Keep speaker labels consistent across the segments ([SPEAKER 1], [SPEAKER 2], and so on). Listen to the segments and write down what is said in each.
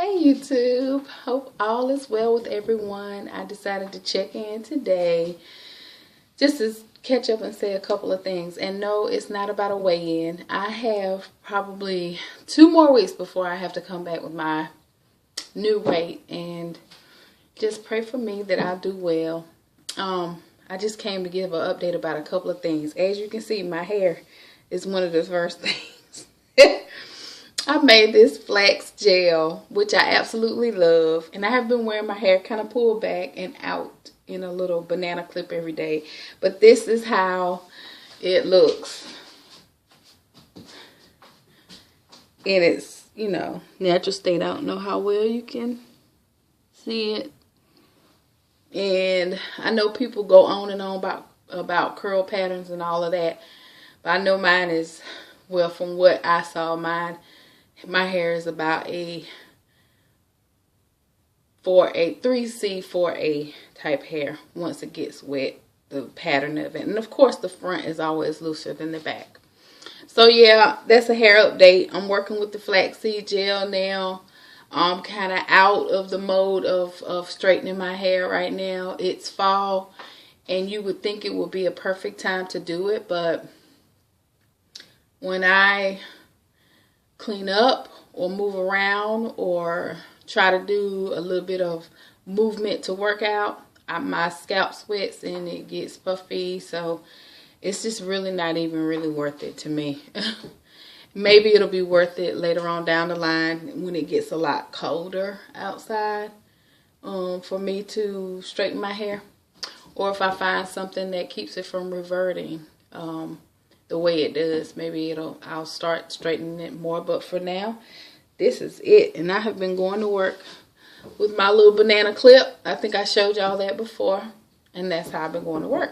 [SPEAKER 1] Hey YouTube, hope all is well with everyone. I decided to check in today just to catch up and say a couple of things. And no, it's not about a weigh-in. I have probably 2 more weeks before I have to come back with my new weight, and just pray for me that I'll do well. I just came to give an update about a couple of things. As you can see, my hair is one of the first things. I made this flax gel, which I absolutely love. And I have been wearing my hair kind of pulled back and out in a little banana clip every day. But this is how it looks in its, natural state. I don't know how well you can see it. And I know people go on and on about curl patterns and all of that. But I know mine is, well, from what I saw, my hair is about a 3C, 4A type hair once it gets wet, the pattern of it. And of course the front is always looser than the back. So yeah, that's a hair update. I'm working with the flaxseed gel now. I'm kind of out of the mode of straightening my hair right now. It's fall and you would think it would be a perfect time to do it, but when I clean up or move around or try to do a little bit of movement to work out, my scalp sweats and it gets puffy, so it's just really not even really worth it to me. Maybe it'll be worth it later on down the line when it gets a lot colder outside for me to straighten my hair, or if I find something that keeps it from reverting the way it does. Maybe I'll start straightening it more, but for now this is it. And I have been going to work with my little banana clip. I think I showed y'all that before, and that's how I've been going to work.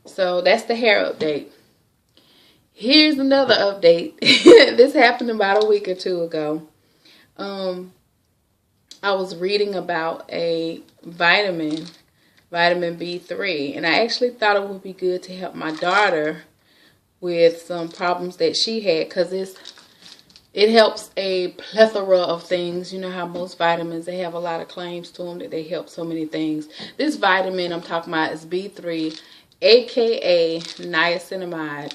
[SPEAKER 1] So that's the hair update. Here's another update. This happened about a week or 2 ago. I was reading about a vitamin B3, and I actually thought it would be good to help my daughter with some problems that she had, because it helps a plethora of things. You know how most vitamins, they have a lot of claims to them that they help so many things. This vitamin I'm talking about is B3, aka niacinimide.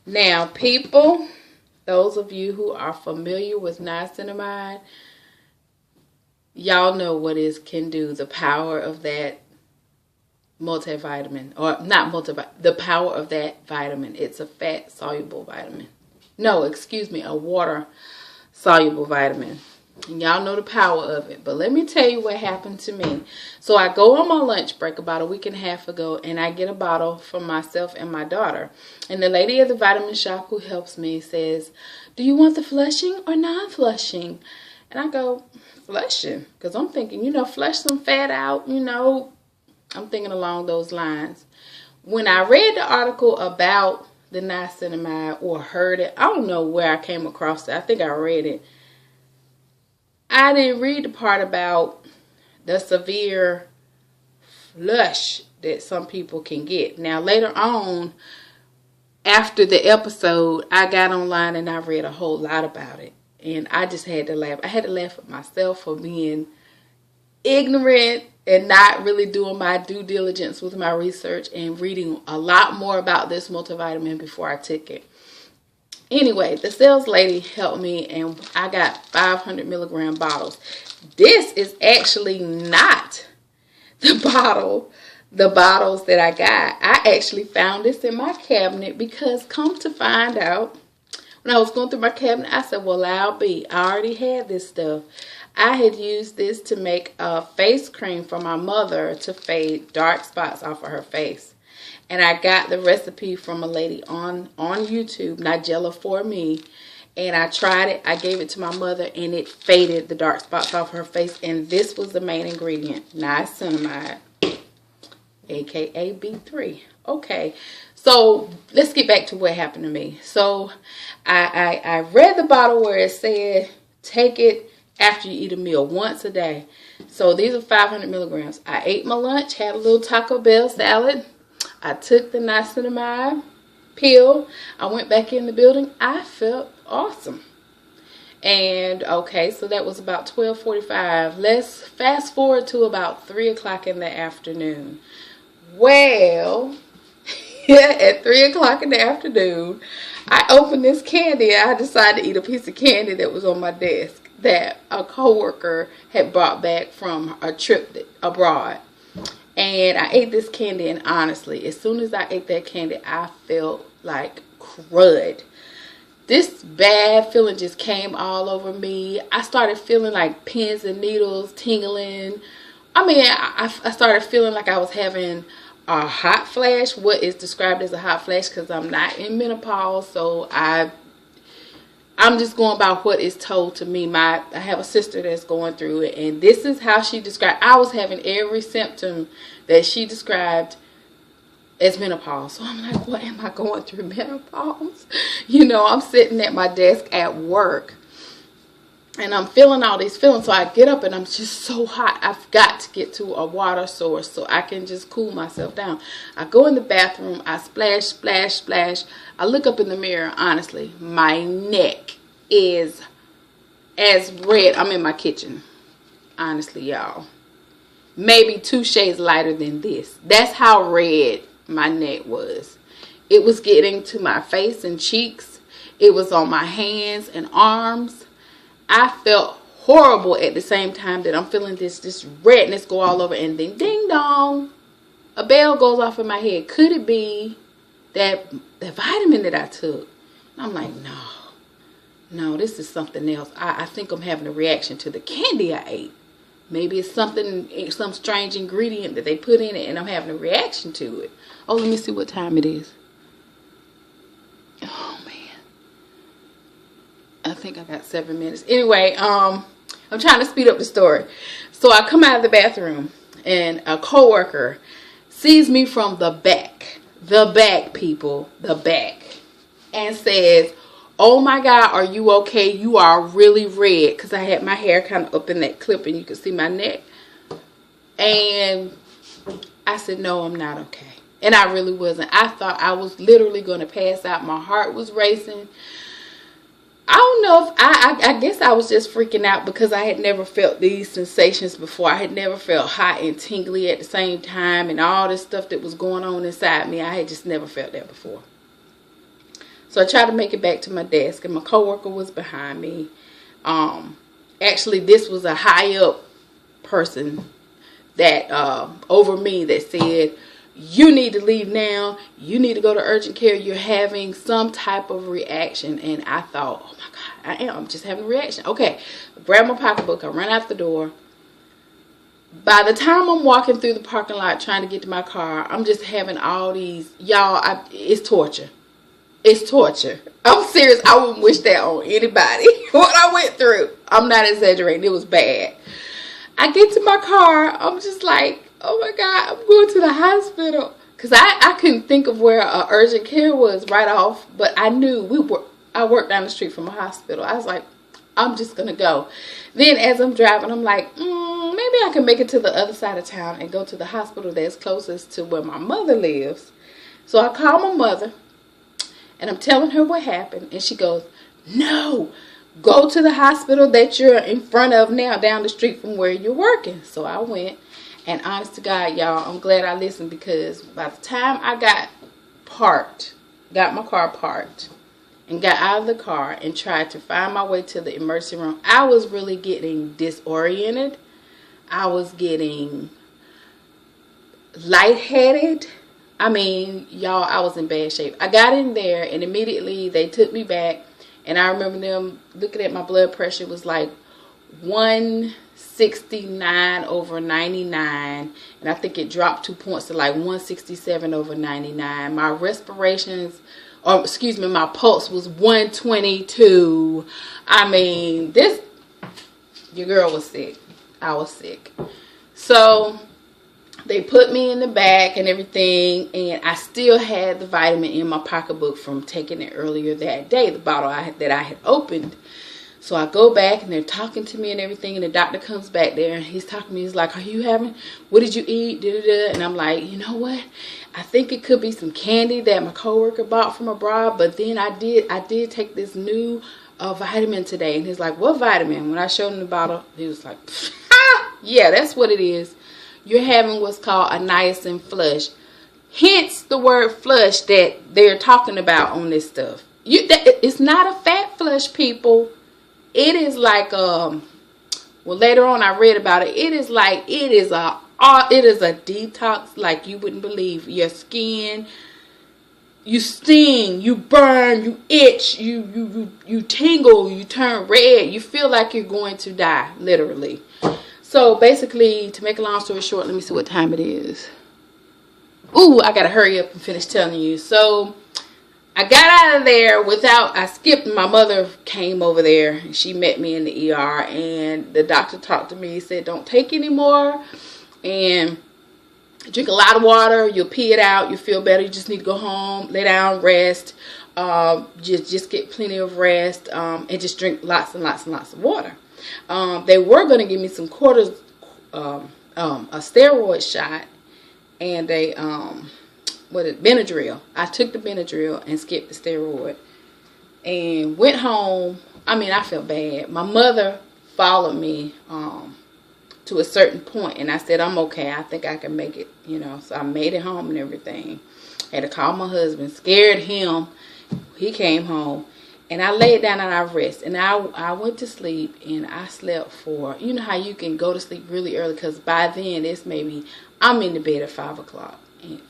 [SPEAKER 1] Now people, those of you who are familiar with niacinimide, y'all know what it can do. The power of that multivitamin, or not multivitamin, the power of that vitamin. It's a fat soluble vitamin. No, excuse me, a water soluble vitamin. Y'all know the power of it. But let me tell you what happened to me. So I go on my lunch break about a week and a half ago, and I get a bottle for myself and my daughter. And the lady at the vitamin shop who helps me says, "Do you want the flushing or non-flushing?" And I go, "Flushing," because I'm thinking, flush some fat out, I'm thinking along those lines. When I read the article about the niacinimide, or heard it, I don't know where I came across it. I think I read it. I didn't read the part about the severe flush that some people can get. Now later on, after the episode, I got online and I read a whole lot about it. And I just had to laugh. I had to laugh at myself for being ignorant and not really doing my due diligence with my research and reading a lot more about this multivitamin before I took it. Anyway, the sales lady helped me, and I got 500 milligram bottles. This is actually not the bottles that I got. I actually found this in my cabinet, because come to find out, when I was going through my cabinet, I said, well, I already had this stuff. I had used this to make a face cream for my mother to fade dark spots off of her face. And I got the recipe from a lady on YouTube, Nigella For Me. And I tried it. I gave it to my mother, and it faded the dark spots off her face. And this was the main ingredient, niacinamide, aka B3. Okay, so let's get back to what happened to me. So I read the bottle where it said, take it after you eat a meal, once a day. So these are 500 milligrams. I ate my lunch, had a little Taco Bell salad. I took the niacinamide pill. I went back in the building. I felt awesome. And okay, so that was about 12:45. Let's fast forward to about 3 o'clock in the afternoon. Well, at 3 o'clock in the afternoon, I opened this candy. I decided to eat a piece of candy that was on my desk that a coworker had brought back from a trip abroad. And I ate this candy, and honestly, as soon as I ate that candy, I felt like crud. This bad feeling just came all over me. I started feeling like pins and needles tingling. I mean, I started feeling like I was having a hot flash. What is described as a hot flash, because I'm not in menopause, so I'm just going by what is told to me. I have a sister that's going through it, and this is how she described. I was having every symptom that she described as menopause. So I'm like, what am I going through, menopause? You know, I'm sitting at my desk at work, and I'm feeling all these feelings. So I get up, and I'm just so hot. I've got to get to a water source so I can just cool myself down. I go in the bathroom. I splash, splash, splash. I look up in the mirror. Honestly, my neck is as red. I'm in my kitchen. Honestly, y'all. Maybe 2 shades lighter than this. That's how red my neck was. It was getting to my face and cheeks. It was on my hands and arms. I felt horrible at the same time that I'm feeling this redness go all over, and then ding dong, a bell goes off in my head. Could it be that vitamin that I took? And I'm like, no, this is something else. I think I'm having a reaction to the candy I ate. Maybe it's some strange ingredient that they put in it, and I'm having a reaction to it. Oh, let me see what time it is. Oh, man. I think I got 7 minutes. Anyway, I'm trying to speed up the story. So I come out of the bathroom, and a coworker sees me from the back, people, the back, and says, oh my God, are you okay? You are really red. Because I had my hair kind of up in that clip, and you can see my neck. And I said, no, I'm not okay. And I really wasn't. I thought I was literally going to pass out. My heart was racing. I don't know if I guess I was just freaking out because I had never felt these sensations before. I had never felt hot and tingly at the same time, and all this stuff that was going on inside me. I had just never felt that before. So I tried to make it back to my desk, and my coworker was behind me. Actually, this was a high up person that over me that said, you need to leave now. You need to go to urgent care. You're having some type of reaction. And I thought, oh my God, I'm just having a reaction. Okay, I grabbed my pocketbook. I ran out the door. By the time I'm walking through the parking lot trying to get to my car, I'm just having all these, y'all, it's torture. It's torture. I'm serious. I wouldn't wish that on anybody. What I went through, I'm not exaggerating. It was bad. I get to my car. I'm just like, oh my God, I'm going to the hospital. Because I couldn't think of where urgent care was right off. But I knew I worked down the street from a hospital. I was like, I'm just going to go. Then as I'm driving, I'm like, maybe I can make it to the other side of town and go to the hospital that's closest to where my mother lives. So I call my mother. And I'm telling her what happened. And she goes, no, go to the hospital that you're in front of now, down the street from where you're working. So I went. And honest to God, y'all, I'm glad I listened, because by the time I got my car parked, and got out of the car and tried to find my way to the emergency room, I was really getting disoriented. I was getting lightheaded. I mean, y'all, I was in bad shape. I got in there, and immediately they took me back. And I remember them looking at my blood pressure. It was like 169/99. And I think it dropped 2 points to like 167/99. My my pulse was 122. I mean, your girl was sick. I was sick. So they put me in the back and everything, and I still had the vitamin in my pocketbook from taking it earlier that day, the bottle that I had opened. So I go back, and they're talking to me and everything, and the doctor comes back there, and he's talking to me. He's like, what did you eat? And I'm like, you know what? I think it could be some candy that my coworker bought from abroad, but then I did take this new a vitamin today. And he's like, what vitamin? When I showed him the bottle, he was like, yeah, that's what it is. You're having what's called a niacin flush. Hence the word flush that they're talking about on this stuff. It's not a fat flush, people. It is like, well, later on I read about it. It is a detox like you wouldn't believe. Your skin, you sting, you burn, you itch, you tingle, you turn red. You feel like you're going to die, literally. So basically, to make a long story short, let me see what time it is. Ooh, I gotta hurry up and finish telling you. So I got out of there I skipped. My mother came over there and she met me in the ER, and the doctor talked to me. He said, don't take any more and drink a lot of water. You'll pee it out. You feel better. You just need to go home, lay down, rest. Just get plenty of rest, and just drink lots and lots and lots of water. They were going to give me some a steroid shot, and Benadryl. I took the Benadryl and skipped the steroid and went home. I mean, I felt bad. My mother followed me to a certain point, and I said, I'm okay. I think I can make it, So I made it home and everything. Had to call my husband, scared him. He came home, and I laid down and I rested. And I went to sleep, and I slept for, you know how you can go to sleep really early, because by then I'm in the bed at 5 o'clock.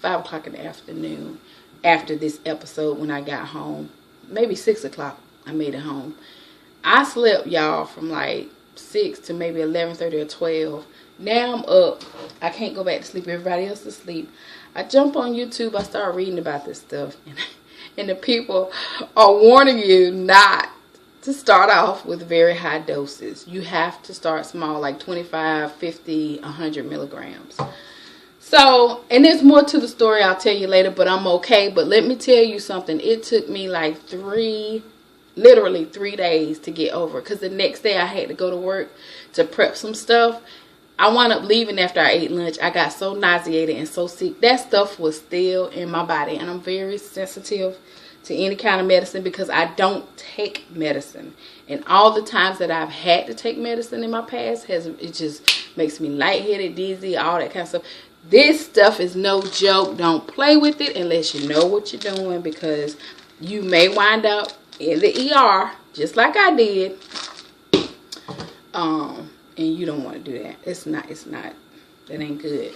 [SPEAKER 1] 5 o'clock in the afternoon after this episode when I got home. Maybe 6 o'clock I made it home. I slept, y'all, from like 6 to maybe 11:30 or 12. Now I'm up. I can't go back to sleep. Everybody else is asleep. I jump on YouTube. I start reading about this stuff. And the people are warning you not to start off with very high doses. You have to start small, like 25, 50, 100 milligrams. So, and there's more to the story I'll tell you later, but I'm okay. But let me tell you something. It took me like literally 3 days to get over it. Because the next day I had to go to work to prep some stuff. I wound up leaving after I ate lunch. I got so nauseated and so sick. That stuff was still in my body. And I'm very sensitive to any kind of medicine because I don't take medicine. And all the times that I've had to take medicine in my past, it just makes me lightheaded, dizzy, all that kind of stuff. This stuff is no joke. Don't play with it unless you know what you're doing, because you may wind up in the ER just like I did. And you don't want to do that. It's not, that ain't good.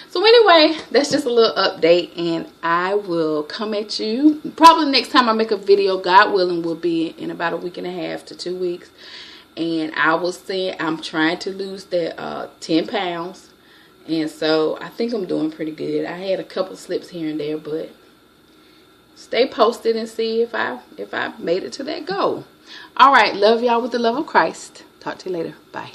[SPEAKER 1] So anyway, that's just a little update, and I will come at you. Probably next time I make a video, God willing, will be in about a week and a half to 2 weeks. And I will say I'm trying to lose that 10 pounds. And so I think I'm doing pretty good. I had a couple slips here and there, but stay posted and see if I made it to that goal. All right, love y'all with the love of Christ. Talk to you later. Bye.